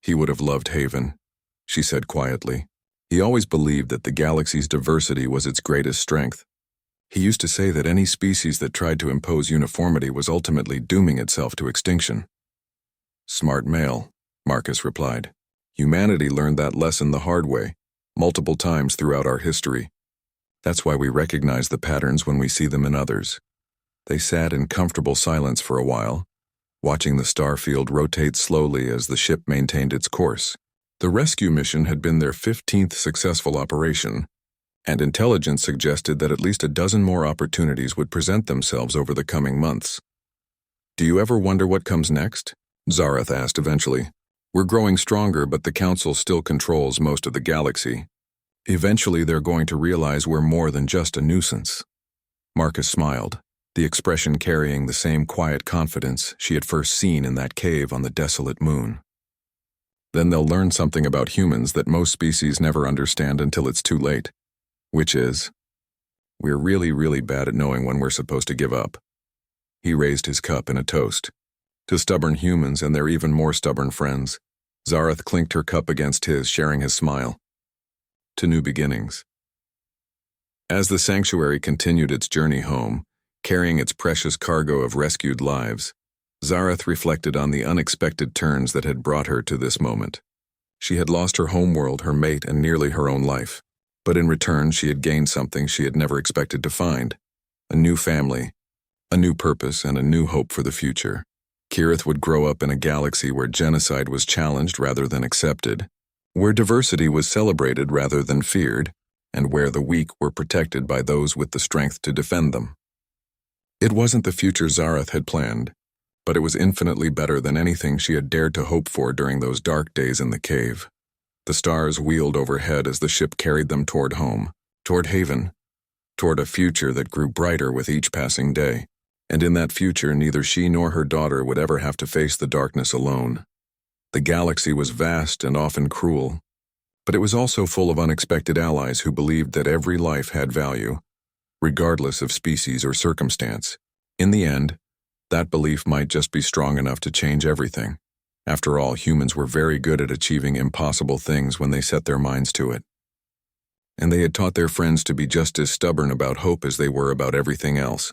He would have loved Haven, she said quietly. He always believed that the galaxy's diversity was its greatest strength. He used to say that any species that tried to impose uniformity was ultimately dooming itself to extinction. Smart male, Marcus replied. Humanity learned that lesson the hard way, multiple times throughout our history. That's why we recognize the patterns when we see them in others. They sat in comfortable silence for a while, watching the star field rotate slowly as the ship maintained its course. The rescue mission had been their 15th successful operation, and intelligence suggested that at least a dozen more opportunities would present themselves over the coming months. Do you ever wonder what comes next? Zareth asked eventually. We're growing stronger, but the Council still controls most of the galaxy. Eventually they're going to realize we're more than just a nuisance. Marcus smiled, the expression carrying the same quiet confidence she had first seen in that cave on the desolate moon. Then they'll learn something about humans that most species never understand until it's too late, which is, we're really, really bad at knowing when we're supposed to give up. He raised his cup in a toast. To stubborn humans and their even more stubborn friends. Zareth clinked her cup against his, sharing his smile. To new beginnings. As the sanctuary continued its journey home, carrying its precious cargo of rescued lives, Zareth reflected on the unexpected turns that had brought her to this moment. She had lost her homeworld, her mate, and nearly her own life. But in return, she had gained something she had never expected to find. A new family, a new purpose, and a new hope for the future. Kirith would grow up in a galaxy where genocide was challenged rather than accepted, where diversity was celebrated rather than feared, and where the weak were protected by those with the strength to defend them. It wasn't the future Zareth had planned, but it was infinitely better than anything she had dared to hope for during those dark days in the cave. The stars wheeled overhead as the ship carried them toward home, toward Haven, toward a future that grew brighter with each passing day. And in that future, neither she nor her daughter would ever have to face the darkness alone. The galaxy was vast and often cruel, but it was also full of unexpected allies who believed that every life had value, regardless of species or circumstance. In the end, that belief might just be strong enough to change everything. After all, humans were very good at achieving impossible things when they set their minds to it. And they had taught their friends to be just as stubborn about hope as they were about everything else.